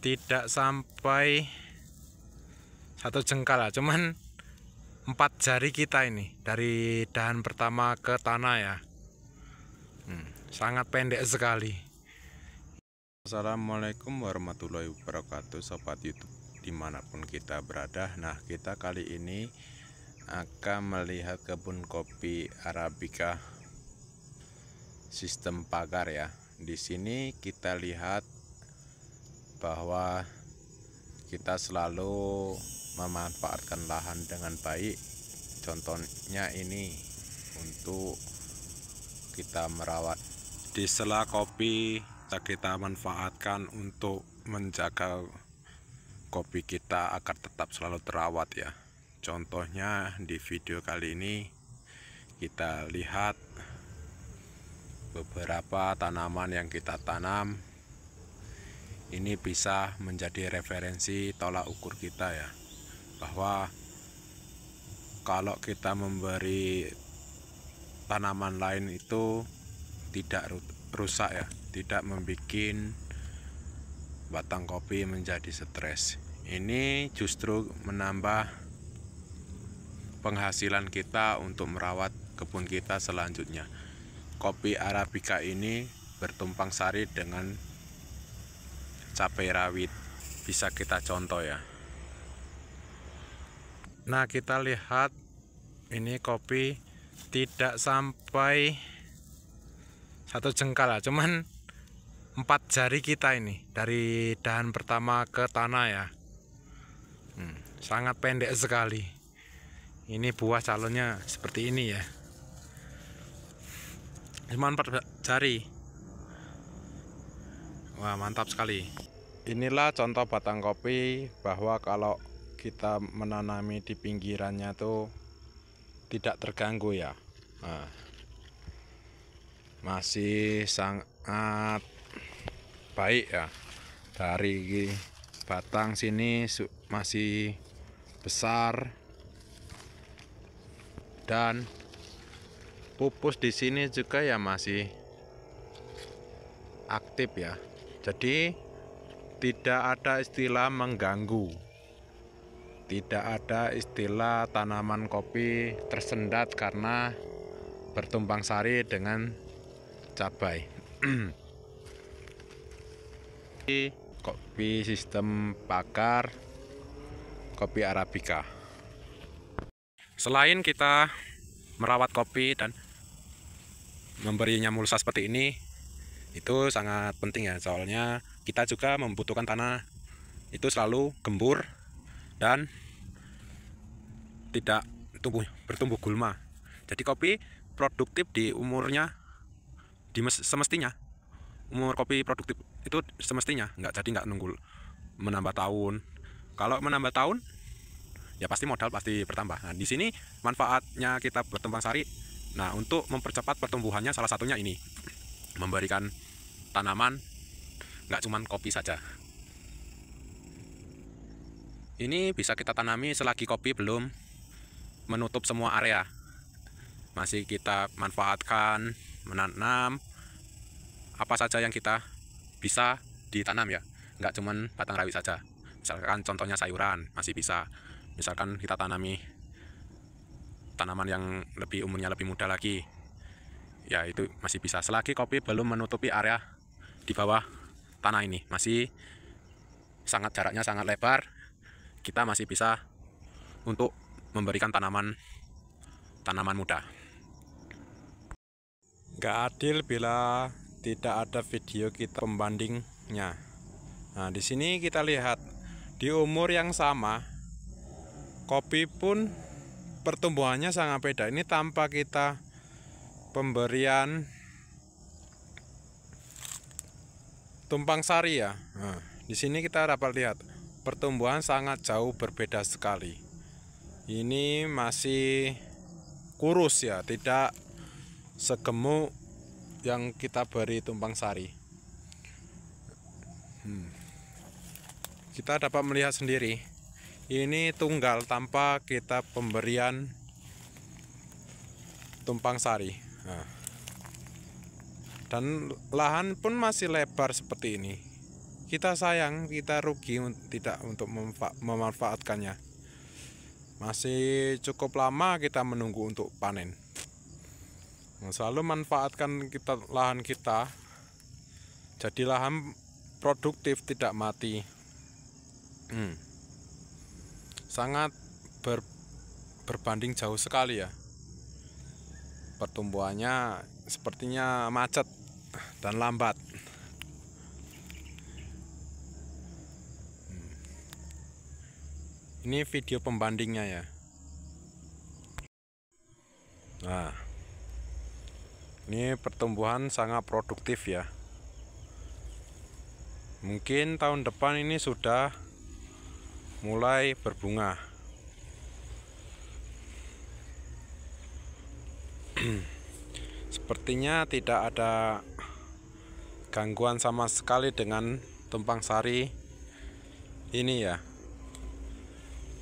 tidak sampai satu jengkal lah, cuman 4 jari kita ini dari dahan pertama ke tanah ya. Sangat pendek sekali. Assalamualaikum warahmatullahi wabarakatuh, sobat YouTube dimanapun kita berada. Nah, kita kali ini akan melihat kebun kopi Arabica sistem pagar ya. Di sini kita lihat bahwa kita selalu memanfaatkan lahan dengan baik. Contohnya ini untuk kita merawat di sela kopi, kita manfaatkan untuk menjaga kopi kita agar tetap selalu terawat ya. Contohnya di video kali ini kita lihat beberapa tanaman yang kita tanam. Ini bisa menjadi referensi tolak ukur kita ya, bahwa kalau kita memberi tanaman lain itu tidak rusak ya, tidak membuat batang kopi menjadi stres. Ini justru menambah penghasilan kita untuk merawat kebun kita selanjutnya. Kopi Arabica ini bertumpang sari dengan cabai rawit, bisa kita contoh ya. Nah, kita lihat ini kopi tidak sampai satu jengkal lah, cuman 4 jari kita ini dari dahan pertama ke tanah ya. Sangat pendek sekali. Ini buah calonnya seperti ini ya, cuma 4 jari. Wah, mantap sekali. Inilah contoh batang kopi, bahwa kalau kita menanami di pinggirannya tuh tidak terganggu ya. Nah, masih sangat baik ya. Dari batang sini masih besar, dan pupus di sini juga ya masih aktif ya. Jadi tidak ada istilah mengganggu, tidak ada istilah tanaman kopi tersendat karena bertumpang sari dengan cabai. Kopi sistem pagar kopi Arabica. Selain kita merawat kopi dan memberinya mulsa seperti ini, itu sangat penting ya, soalnya kita juga membutuhkan tanah itu selalu gembur dan tidak bertumbuh gulma. Jadi kopi produktif di umurnya, semestinya umur kopi produktif itu semestinya nggak nunggu menambah tahun. Kalau menambah tahun ya pasti modal pasti bertambah. Nah, di sini manfaatnya kita bertumpang sari. Nah, untuk mempercepat pertumbuhannya salah satunya ini, memberikan tanaman nggak cuman kopi saja. Ini bisa kita tanami selagi kopi belum menutup semua area. Masih kita manfaatkan menanam apa saja yang kita bisa ditanam ya, nggak cuman batang rawit saja. Misalkan contohnya sayuran masih bisa. Misalkan kita tanami tanaman yang umurnya lebih muda lagi, ya itu masih bisa. Selagi kopi belum menutupi area di bawah tanah ini, masih jaraknya sangat lebar, kita masih bisa untuk memberikan tanaman muda. Nggak adil bila tidak ada video kita pembandingnya. Nah, di sini kita lihat di umur yang sama, kopi pun pertumbuhannya sangat beda. Ini tanpa kita pemberian tumpang sari ya. Nah, di sini kita dapat lihat pertumbuhan sangat jauh berbeda sekali. Ini masih kurus ya, tidak segemuk yang kita beri tumpang sari. Kita dapat melihat sendiri, ini tunggal tanpa kita pemberian tumpang sari. Nah, dan lahan pun masih lebar seperti ini. kita sayang, kita rugi tidak untuk memanfaatkannya. Masih cukup lama kita menunggu untuk panen. Selalu manfaatkan lahan kita jadi lahan produktif, tidak mati. Sangat berbanding jauh sekali ya. Pertumbuhannya sepertinya macet dan lambat. Ini video pembandingnya ya. Nah, ini pertumbuhan sangat produktif ya. Mungkin tahun depan ini sudah mulai berbunga. Sepertinya tidak ada gangguan sama sekali dengan tumpang sari ini ya.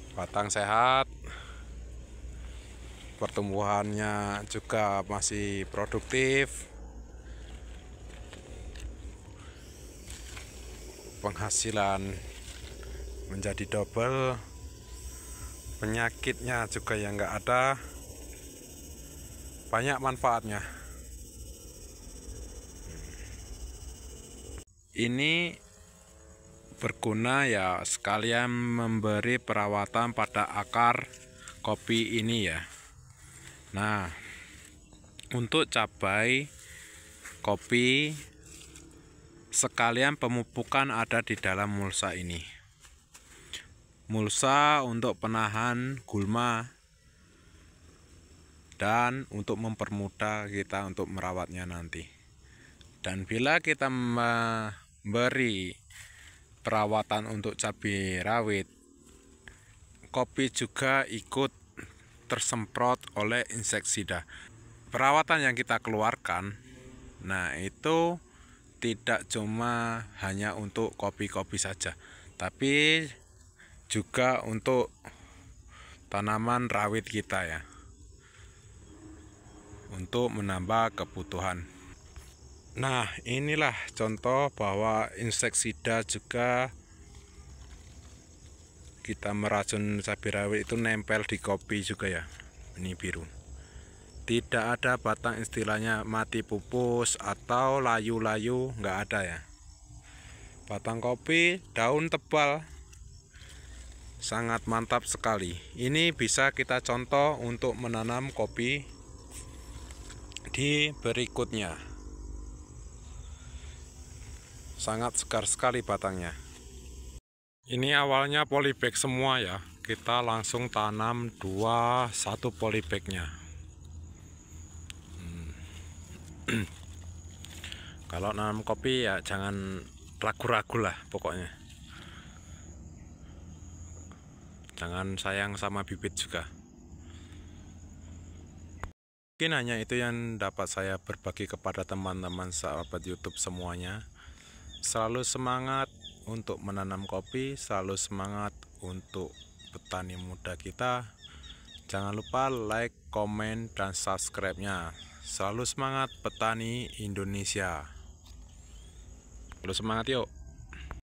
Batang sehat, pertumbuhannya juga masih produktif, penghasilan menjadi double, penyakitnya juga yang nggak ada, banyak manfaatnya. Ini berguna ya, sekalian memberi perawatan pada akar kopi ini ya. Nah, untuk cabai kopi sekalian pemupukan ada di dalam mulsa ini. Mulsa untuk penahan gulma dan untuk mempermudah kita untuk merawatnya nanti. Dan bila kita memberi perawatan untuk cabai rawit, kopi juga ikut tersemprot oleh inseksida. Perawatan yang kita keluarkan, nah itu tidak cuma hanya untuk kopi-kopi saja, tapi juga untuk tanaman rawit kita ya, untuk menambah kebutuhan. Nah, inilah contoh bahwa inseksida juga kita meracun cabai rawit itu nempel di kopi juga ya. Ini biru. Tidak ada batang istilahnya mati pupus atau layu-layu, nggak ada ya. Batang kopi, daun tebal, sangat mantap sekali. Ini bisa kita contoh untuk menanam kopi di berikutnya. Sangat segar sekali batangnya. Ini awalnya polybag semua ya. Kita langsung tanam 1 polybagnya. Kalau nanam kopi ya jangan ragu-ragu lah pokoknya. Jangan sayang sama bibit juga. Mungkin hanya itu yang dapat saya berbagi kepada teman-teman sahabat YouTube semuanya. Selalu semangat untuk menanam kopi, selalu semangat untuk petani muda kita. Jangan lupa like, komen, dan subscribe-nya. Selalu semangat petani Indonesia. Selalu semangat yuk.